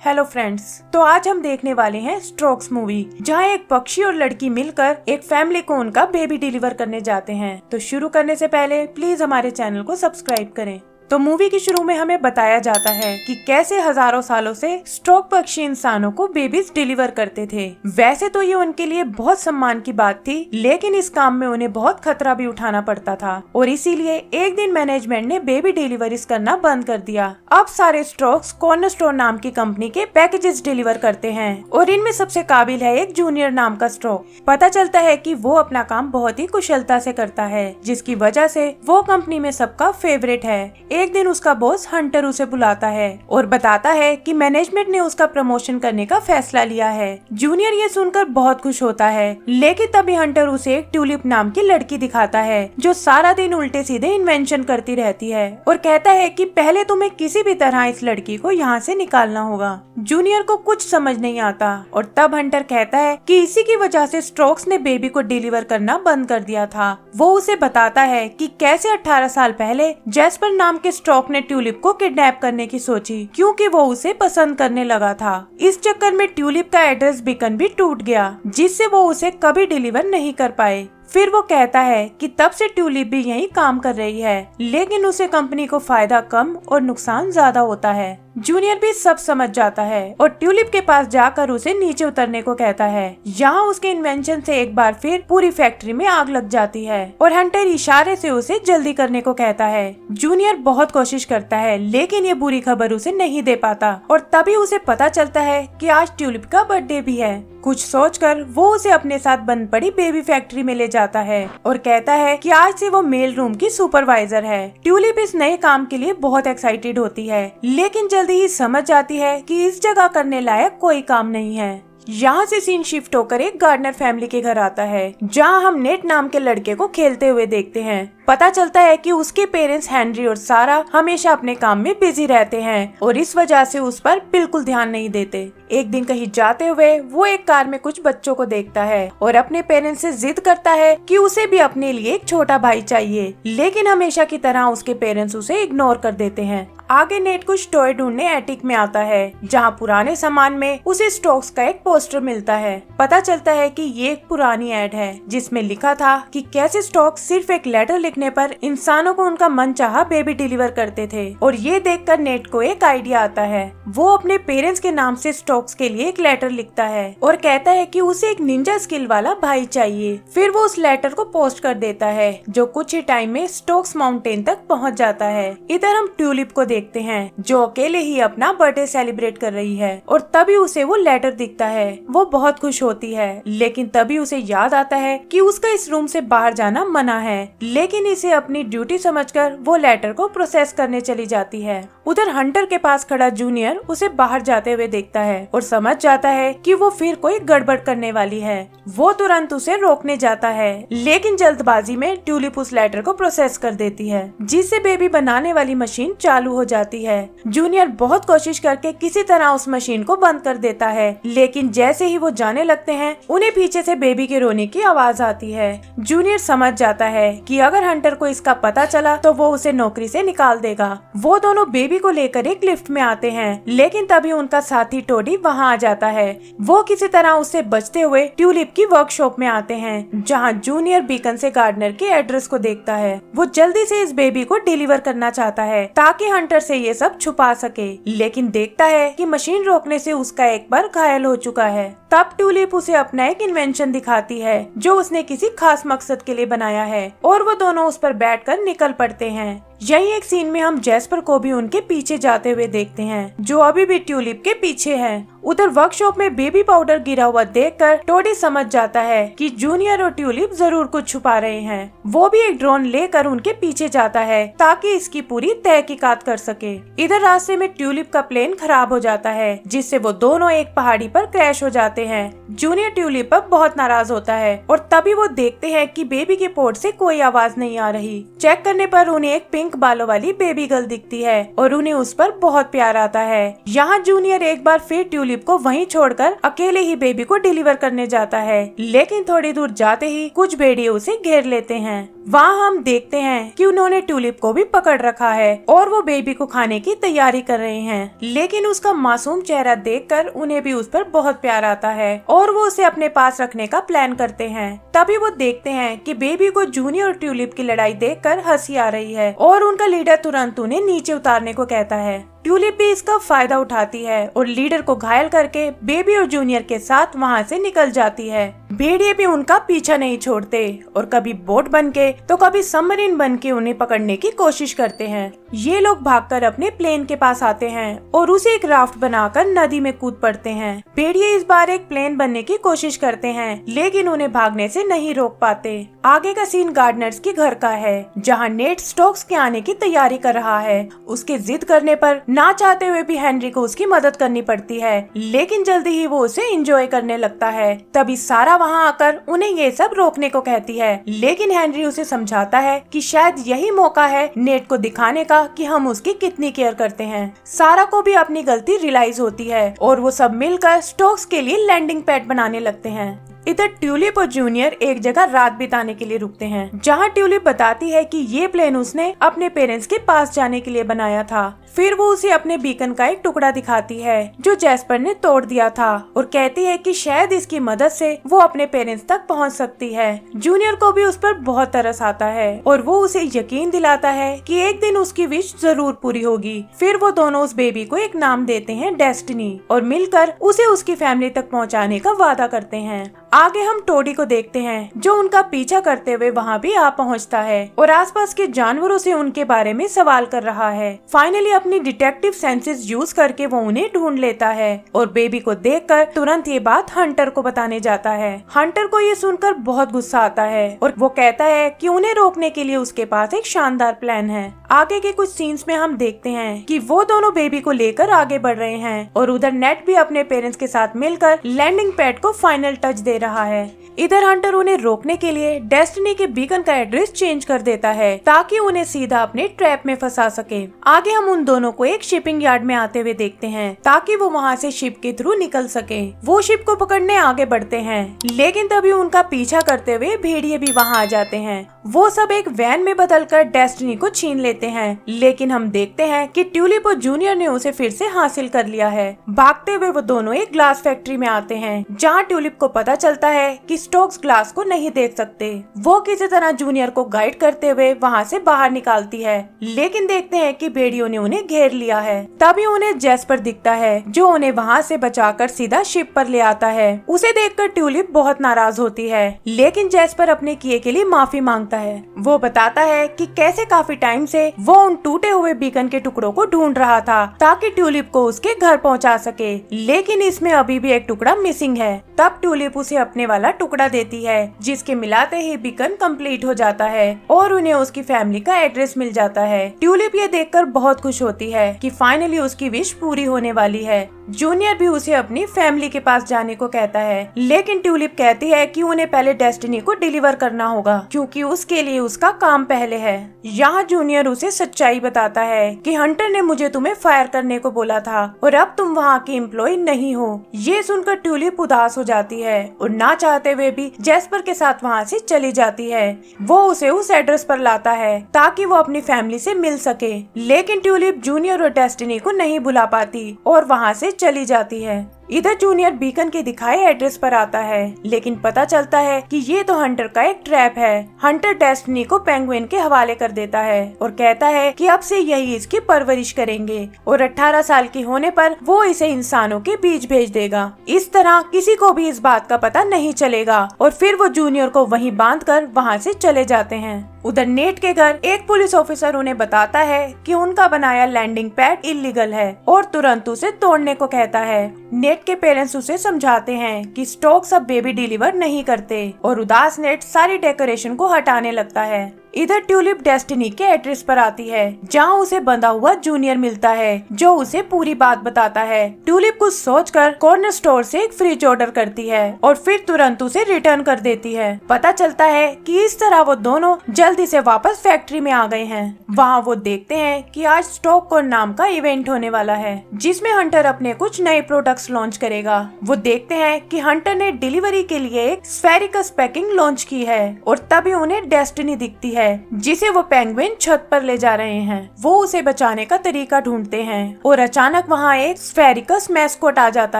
Hello friends, तो आज हम देखने वाले हैं स्ट्रोक्स मूवी, जहां एक पक्षी और लड़की मिलकर एक फैमिली को उनका बेबी डिलीवर करने जाते हैं। तो शुरू करने से पहले प्लीज हमारे चैनल को सब्सक्राइब करें। तो मूवी के शुरू में हमें बताया जाता है कि कैसे हजारों सालों से स्ट्रोक पक्षी इंसानों को बेबीज डिलीवर करते थे। वैसे तो ये उनके लिए बहुत सम्मान की बात थी, लेकिन इस काम में उन्हें बहुत खतरा भी उठाना पड़ता था और इसीलिए एक दिन मैनेजमेंट ने बेबी डिलीवरीज करना बंद कर दिया। अब सारे स्ट्रोक्स कॉर्नरस्टोन नाम की कंपनी के पैकेजेस डिलीवर करते हैं और इनमें सबसे काबिल है एक जूनियर नाम का स्ट्रोक। पता चलता है कि वो अपना काम बहुत ही कुशलता से करता है, जिसकी वजह से वो कंपनी में सबका फेवरेट है। एक दिन उसका बॉस हंटर उसे बुलाता है और बताता है कि मैनेजमेंट ने उसका प्रमोशन करने का फैसला लिया है। जूनियर ये सुनकर बहुत खुश होता है, लेकिन तभी हंटर उसे एक ट्यूलिप नाम की लड़की दिखाता है जो सारा दिन उल्टे सीधे इन्वेंशन करती रहती है और कहता है कि पहले तुम्हें किसी भी तरह इस लड़की को यहाँ से निकालना होगा। जूनियर को कुछ समझ नहीं आता और तब हंटर कहता है कि इसी की वजह से स्ट्रोक्स ने बेबी को डिलीवर करना बंद कर दिया था। वो उसे बताता है कि कैसे 18 साल पहले जैस्पर नाम के स्ट्रोक ने ट्यूलिप को किडनैप करने की सोची, क्योंकि वो उसे पसंद करने लगा था। इस चक्कर में ट्यूलिप का एड्रेस बीकन भी टूट गया, जिससे वो उसे कभी डिलीवर नहीं कर पाए। फिर वो कहता है कि तब से ट्यूलिप भी यही काम कर रही है, लेकिन उसे कंपनी को फायदा कम और नुकसान ज्यादा होता है। जूनियर भी सब समझ जाता है और ट्यूलिप के पास जाकर उसे नीचे उतरने को कहता है। यहाँ उसके इन्वेंशन से एक बार फिर पूरी फैक्ट्री में आग लग जाती है और हंटर इशारे से उसे जल्दी करने को कहता है। जूनियर बहुत कोशिश करता है, लेकिन ये बुरी खबर उसे नहीं दे पाता और तभी उसे पता चलता है कि आज ट्यूलिप का बर्थडे भी है। कुछ सोचकर वो उसे अपने साथ बंद पड़ी बेबी फैक्ट्री में ले जाता है और कहता है कि आज से वो मेल रूम की सुपरवाइजर है। ट्यूलिप इस नए काम के लिए बहुत एक्साइटेड होती है, लेकिन जल्दी ही समझ जाती है कि इस जगह करने लायक कोई काम नहीं है। यहाँ से सीन शिफ्ट होकर एक गार्डनर फैमिली के घर आता है, जहाँ हम नेट नाम के लड़के को खेलते हुए देखते हैं। पता चलता है कि उसके पेरेंट्स हेनरी और सारा हमेशा अपने काम में बिजी रहते हैं और इस वजह से उस पर बिल्कुल ध्यान नहीं देते। एक दिन कहीं जाते हुए वो एक कार में कुछ बच्चों को देखता है और अपने पेरेंट्स से जिद करता है कि उसे भी अपने लिए एक छोटा भाई चाहिए, लेकिन हमेशा की तरह उसके पेरेंट्स उसे इग्नोर कर देते हैं। आगे नेट कुछ टॉय ढूंढने एटिक में आता है, जहाँ पुराने सामान में उसे स्टॉक्स का एक पोस्टर मिलता है। पता चलता है कि ये एक पुरानी एड है जिसमें लिखा था कि कैसे स्टॉक्स सिर्फ एक लेटर लिखने पर इंसानों को उनका मनचाहा बेबी डिलीवर करते थे। और ये देखकर नेट को एक आइडिया आता है। वो अपने पेरेंट्स के नाम से स्टॉक्स के लिए एक लेटर लिखता है और कहता है कि उसे एक निंजा स्किल वाला भाई चाहिए। फिर वो उस लेटर को पोस्ट कर देता है, जो कुछ ही टाइम में स्टॉक्स माउंटेन तक पहुँच जाता है। इधर हम ट्यूलिप को देखते हैं, जो अकेले ही अपना बर्थडे सेलिब्रेट कर रही है और तभी उसे वो लेटर दिखता है। वो बहुत खुश होती है, लेकिन तभी उसे याद आता है कि उसका इस रूम से बाहर जाना मना है, लेकिन इसे अपनी ड्यूटी समझकर वो लेटर को प्रोसेस करने चली जाती है। उधर हंटर के पास खड़ा जूनियर उसे बाहर जाते हुए देखता है और समझ जाता है कि वो फिर कोई गड़बड़ करने वाली है। वो तुरंत उसे रोकने जाता है, लेकिन जल्दबाजी में ट्यूलिप उस लेटर को प्रोसेस कर देती है, जिससे बेबी बनाने वाली मशीन चालू हो जाती है। जूनियर बहुत कोशिश करके किसी तरह उस मशीन को बंद कर देता है, लेकिन जैसे ही वो जाने लगते हैं उन्हें पीछे से बेबी के रोने की आवाज आती है। जूनियर समझ जाता है कि अगर हंटर को इसका पता चला तो वो उसे नौकरी से निकाल देगा। वो दोनों बेबी को लेकर एक लिफ्ट में आते हैं, लेकिन तभी उनका साथी टोडी वहाँ आ जाता है। वो किसी तरह उससे बचते हुए ट्यूलिप की वर्कशॉप में आते हैं, जहाँ जूनियर बीकन से गार्डनर के एड्रेस को देखता है। वो जल्दी से इस बेबी को डिलीवर करना चाहता है ताकि हंटर से ये सब छुपा सके, लेकिन देखता है कि मशीन रोकने से उसका एक बार घायल हो चुका है। तब ट्यूलिप उसे अपना एक इन्वेंशन दिखाती है जो उसने किसी खास मकसद के लिए बनाया है और वो दोनों उस पर बैठकर निकल पड़ते हैं। यही एक सीन में हम जैस्पर को भी उनके पीछे जाते हुए देखते हैं, जो अभी भी ट्यूलिप के पीछे है। उधर वर्कशॉप में बेबी पाउडर गिरा हुआ देखकर टोडी समझ जाता है कि जूनियर और ट्यूलिप जरूर कुछ छुपा रहे हैं। वो भी एक ड्रोन लेकर उनके पीछे जाता है ताकि इसकी पूरी तहकीकात कर सके। इधर रास्ते में ट्यूलिप का प्लेन खराब हो जाता है, जिससे वो दोनों एक पहाड़ी पर क्रैश हो जाते हैं। जूनियर ट्यूलिप पर बहुत नाराज होता है और तभी वो देखते हैं कि बेबी के पोर्ट से कोई आवाज नहीं आ रही। चेक करने पर उन्हें एक पिंक बालों वाली बेबी गर्ल दिखती है और उन्हें उस पर बहुत प्यार आता है। यहाँ जूनियर एक बार फिर ट्यूलिप ट्यूलिप को वहीं छोड़कर अकेले ही बेबी को डिलीवर करने जाता है, लेकिन थोड़ी दूर जाते ही कुछ भेड़िए उसे घेर लेते हैं। वहाँ हम देखते हैं कि उन्होंने ट्यूलिप को भी पकड़ रखा है और वो बेबी को खाने की तैयारी कर रहे हैं, लेकिन उसका मासूम चेहरा देखकर उन्हें भी उस पर बहुत प्यार आता है और वो उसे अपने पास रखने का प्लान करते हैं। तभी वो देखते हैं कि बेबी को जूनियर और ट्यूलिप की लड़ाई देखकर हंसी आ रही है और उनका लीडर तुरंत उन्हें नीचे उतारने को कहता है। ट्यूलिप भी इसका फायदा उठाती है और लीडर को घायल करके बेबी और जूनियर के साथ वहाँ से निकल जाती है। भेड़िए भी उनका पीछा नहीं छोड़ते और कभी बोट बनके तो कभी सबमरीन बनके उन्हें पकड़ने की कोशिश करते हैं। ये लोग भागकर अपने प्लेन के पास आते हैं और उसे एक राफ्ट बनाकर नदी में कूद पड़ते हैं। भेड़िए इस बार एक प्लेन बनने की कोशिश करते हैं, लेकिन उन्हें भागने से नहीं रोक पाते। आगे का सीन गार्डनर्स के घर का है, जहाँ नेट स्टोक्स के आने की तैयारी कर रहा है। उसके जिद करने पर ना चाहते हुए भी हेनरी को उसकी मदद करनी पड़ती है, लेकिन जल्दी ही वो उसे एंजॉय करने लगता है। तभी सारा वहाँ आकर उन्हें ये सब रोकने को कहती है, लेकिन हेनरी उसे समझाता है कि शायद यही मौका है नेट को दिखाने का कि हम उसकी कितनी केयर करते हैं। सारा को भी अपनी गलती रियलाइज होती है और वो सब मिलकर स्टोक्स के लिए लैंडिंग पैड बनाने लगते हैं। इधर ट्यूलिप और जूनियर एक जगह रात बिताने के लिए रुकते हैं, जहाँ ट्यूलिप बताती है कि ये प्लेन उसने अपने पेरेंट्स के पास जाने के लिए बनाया था। फिर वो उसे अपने बीकन का एक टुकड़ा दिखाती है जो जैस्पर ने तोड़ दिया था और कहती है कि शायद इसकी मदद से वो अपने पेरेंट्स तक पहुंच सकती है। जूनियर को भी उस पर बहुत तरस आता है और वो उसे यकीन दिलाता है कि एक दिन उसकी विश जरूर पूरी होगी। फिर वो दोनों उस बेबी को एक नाम देते हैं, डेस्टिनी, और मिलकर उसे उसकी फैमिली तक पहुँचाने का वादा करते हैं। आगे हम टोडी को देखते हैं जो उनका पीछा करते हुए वहाँ भी आ पहुँचता है और आसपास के जानवरों से उनके बारे में सवाल कर रहा है। फाइनली अपनी डिटेक्टिव सेंसेस यूज करके वो उन्हें ढूंढ लेता है और बेबी को देखकर तुरंत ये बात हंटर को बताने जाता है। हंटर को ये सुनकर बहुत गुस्सा आता है और वो कहता है कि उन्हें रोकने के लिए उसके पास एक शानदार प्लान है। आगे के कुछ सीन्स में हम देखते हैं कि वो दोनों बेबी को लेकर आगे बढ़ रहे हैं और उधर नेट भी अपने पेरेंट्स के साथ मिलकर लैंडिंग पैड को फाइनल टच दे रहा है। इधर हंटर उन्हें रोकने के लिए डेस्टिनी के बीकन का एड्रेस चेंज कर देता है ताकि उन्हें सीधा अपने ट्रैप में फंसा सके। आगे हम उन दोनों को एक शिपिंग यार्ड में आते हुए देखते हैं ताकि वो वहाँ से शिप के थ्रू निकल सके। वो शिप को पकड़ने आगे बढ़ते हैं, लेकिन तभी उनका पीछा करते हुए भेड़िए भी वहाँ आ जाते हैं। वो सब एक वैन में बदलकर डेस्टिनी को छीन लेते हैं, लेकिन हम देखते हैं कि ट्यूलिप और जूनियर ने उसे फिर से हासिल कर लिया है। भागते हुए वो दोनों एक ग्लास फैक्ट्री में आते हैं, जहाँ ट्यूलिप को पता चलता है कि स्टोक्स ग्लास को नहीं देख सकते। वो किसी तरह जूनियर को गाइड करते हुए वहाँ से बाहर निकालती है, लेकिन देखते हैं कि भेड़ियों ने उन्हें घेर लिया है। तभी उन्हें जैस्पर दिखता है जो उन्हें वहाँ से बचाकर सीधा शिप पर ले आता है। उसे देखकर ट्यूलिप बहुत नाराज होती है, लेकिन जैस्पर अपने किए के लिए माफी मांगता है। वो बताता है कि कैसे काफी टाइम से वो उन टूटे हुए बीकन के टुकड़ों को ढूंढ रहा था ताकि ट्यूलिप को उसके घर पहुँचा सके, लेकिन इसमें अभी भी एक टुकड़ा मिसिंग है। तब ट्यूलिप उसे अपने वाला टुकड़ा देती है, जिसके मिलाते ही बीकन कंप्लीट हो जाता है और उन्हें उसकी फैमिली का एड्रेस मिल जाता है। ट्यूलिप ये देखकर बहुत खुश होती है कि फाइनली उसकी विश पूरी होने वाली है। जूनियर भी उसे अपनी फैमिली के पास जाने को कहता है, लेकिन ट्यूलिप कहती है कि उन्हें पहले डेस्टिनी को डिलीवर करना होगा क्योंकि उसके लिए उसका काम पहले है। यहाँ जूनियर उसे सच्चाई बताता है कि हंटर ने मुझे तुम्हें फायर करने को बोला था और अब तुम वहाँ की एम्प्लॉय नहीं हो। ये सुनकर ट्यूलिप उदास हो जाती है और ना चाहते हुए भी जैस्पर के साथ वहाँ से चली जाती है। वो उसे उस एड्रेस पर लाता है ताकि वो अपनी फैमिली से मिल सके, लेकिन ट्यूलिप जूनियर और डेस्टिनी को नहीं बुला पाती और वहाँ से चली जाती है। इधर जूनियर बीकन के दिखाए एड्रेस पर आता है, लेकिन पता चलता है कि ये तो हंटर का एक ट्रैप है। हंटर डेस्टिनी को पेंगुइन के हवाले कर देता है और कहता है कि अब से यही इसकी परवरिश करेंगे और 18 साल की होने पर वो इसे इंसानों के बीच भेज देगा। इस तरह किसी को भी इस बात का पता नहीं चलेगा और फिर वो जूनियर को वहीं बांधकर वहाँ से चले जाते हैं। उधर नेट के घर एक पुलिस ऑफिसर उन्हें बताता है कि उनका बनाया लैंडिंग पैड इल्लीगल है और तुरंत उसे तोड़ने को कहता है। नेट के पेरेंट्स उसे समझाते हैं कि स्टोक्स अब बेबी डिलीवर नहीं करते और उदास नेट सारी डेकोरेशन को हटाने लगता है। इधर ट्यूलिप डेस्टिनी के एड्रेस पर आती है जहाँ उसे बंधा हुआ जूनियर मिलता है जो उसे पूरी बात बताता है। ट्यूलिप कुछ सोचकर कॉर्नर स्टोर से एक फ्रिज ऑर्डर करती है और फिर तुरंत उसे रिटर्न कर देती है। पता चलता है कि इस तरह वो दोनों जल्दी से वापस फैक्ट्री में आ गए हैं। वहाँ वो देखते हैं कि आज स्टॉककॉर्न नाम का इवेंट होने वाला है जिसमें हंटर अपने कुछ नए प्रोडक्ट्स लॉन्च करेगा। वो देखते हैं कि हंटर ने डिलीवरी के लिए एक स्फेरिकस पैकिंग लॉन्च की है और तभी उन्हें डेस्टिनी दिखती है जिसे वो पेंगुइन छत पर ले जा रहे हैं। वो उसे बचाने का तरीका ढूंढते हैं और अचानक वहाँ एक स्फेरिकस मैस्कोट आ जाता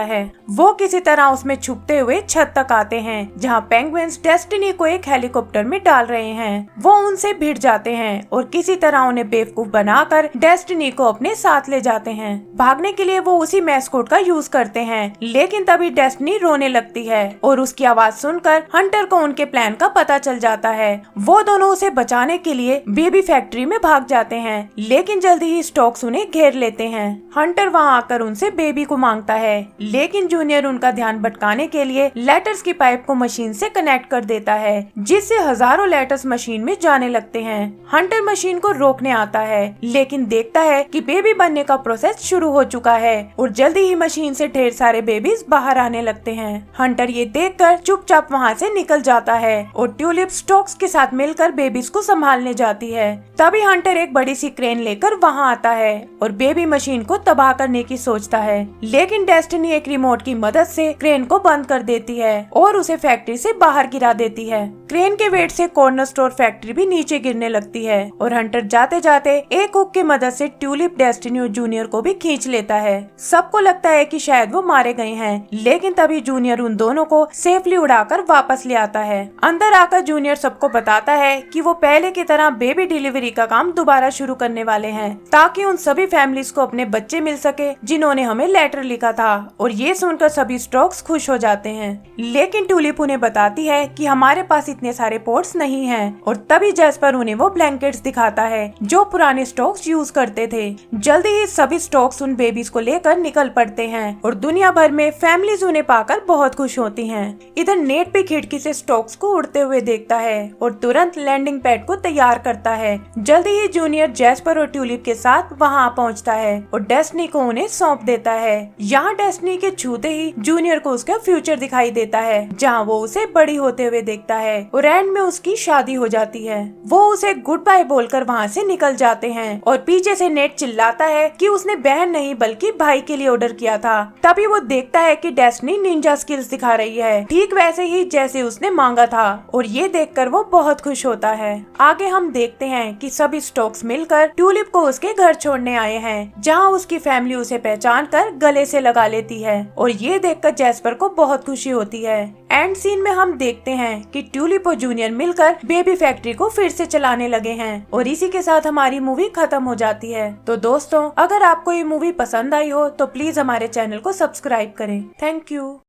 है। वो किसी तरह उसमें छुपते हुए छत तक आते हैं जहाँ पेंगुइन्स डेस्टिनी को एक हेलीकॉप्टर में डाल रहे हैं। वो उनसे भिड़ जाते हैं और किसी तरह उन्हें बेवकूफ बनाकर डेस्टिनी को अपने साथ ले जाते हैं। भागने के लिए वो उसी मैस्कोट का यूज करते हैं, लेकिन तभी डेस्टिनी रोने लगती है और उसकी आवाज सुनकर हंटर को उनके प्लान का पता चल जाता है। वो दोनों उसे बचाने के लिए बेबी फैक्ट्री में भाग जाते हैं, लेकिन जल्दी ही स्टॉक्स उन्हें घेर लेते हैं। हंटर वहाँ आकर उनसे बेबी को मांगता है, लेकिन जूनियर उनका ध्यान भटकाने के लिए लेटर्स की पाइप को मशीन से कनेक्ट कर देता है जिससे हजारों लेटर्स मशीन में जाने लगते हैं। हंटर मशीन को रोकने आता है, लेकिन देखता है कि बेबी बनने का प्रोसेस शुरू हो चुका है और जल्दी ही मशीन से ढेर सारे बेबीज बाहर आने लगते हैं। हंटर ये देखकर चुपचाप वहाँ से निकल जाता है और ट्यूलिप स्टॉक्स के साथ मिलकर बेबीज को संभालने जाती है। तभी हंटर एक बड़ी सी क्रेन लेकर वहाँ आता है और बेबी मशीन को तबाह करने की सोचता है, लेकिन डेस्टिनी एक रिमोट की मदद से क्रेन को बंद कर देती है और उसे फैक्ट्री से बाहर गिरा देती है। क्रेन के वेट से कॉर्नर स्टोर फैक्ट्री भी नीचे गिरने लगती है और हंटर जाते जाते एक हुक की मदद से ट्यूलिप, डेस्टिनी और जूनियर को भी खींच लेता है। सबको लगता है कि शायद वो मारे गए हैं, लेकिन तभी जूनियर उन दोनों को सेफली उड़ाकर वापस ले आता है। अंदर आकर जूनियर सबको बताता है कि वो पहले की तरह बेबी डिलीवरी का काम दोबारा शुरू करने वाले हैं ताकि उन सभी फैमिलीज को अपने बच्चे मिल सके जिन्होंने हमें लेटर लिखा था। और ये सुनकर सभी स्टॉक्स खुश हो जाते हैं, लेकिन ट्यूलिप उन्हें बताती है कि हमारे पास इतने सारे पोर्ट्स नहीं हैं। और तभी जैस्पर उन्हें वो ब्लैंकेट्स दिखाता है जो पुराने स्टॉक्स यूज करते थे। जल्दी ही सभी स्टॉक्स उन बेबीज को लेकर निकल पड़ते हैं और दुनिया भर में फैमिलीज उन्हें पाकर बहुत खुश होती हैं। इधर नेट भी खिड़की से स्टॉक्स को उड़ते हुए देखता है और तुरंत लैंडिंग पैड को तैयार करता है। जल्दी ही जूनियर जैस्पर और ट्यूलिप के साथ वहाँ पहुँचता है और डेस्टिनी को उन्हें सौंप देता है। यहाँ डेस्टिनी के छूते ही जूनियर को उसका फ्यूचर दिखाई देता है जहाँ वो उसे बड़ी होते हुए देखता है और एंड में उसकी शादी हो जाती है। वो उसे गुड बाय बोलकर वहाँ से निकल जाते हैं और पीछे से नेट चिल्लाता है कि उसने बहन नहीं बल्कि भाई के लिए ऑर्डर किया था। तभी वो देखता है कि डेस्टिनी निंजा स्किल्स दिखा रही है, ठीक वैसे ही जैसे उसने मांगा था और ये देखकर वो बहुत खुश होता है। आगे हम देखते हैं कि सभी स्टॉक्स मिलकर ट्यूलिप को उसके घर छोड़ने आए हैं जहाँ उसकी फैमिली उसे पहचान कर गले से लगा लेती है और ये देखकर जैस्पर को बहुत खुशी होती है। एंड सीन में हम देखते हैं कि ट्यूलिप और जूनियर मिलकर बेबी फैक्ट्री को फिर से चलाने लगे हैं और इसी के साथ हमारी मूवी खत्म हो जाती है। तो दोस्तों, अगर आपको ये मूवी पसंद आई हो तो प्लीज हमारे चैनल को सब्सक्राइब करें। Thank you.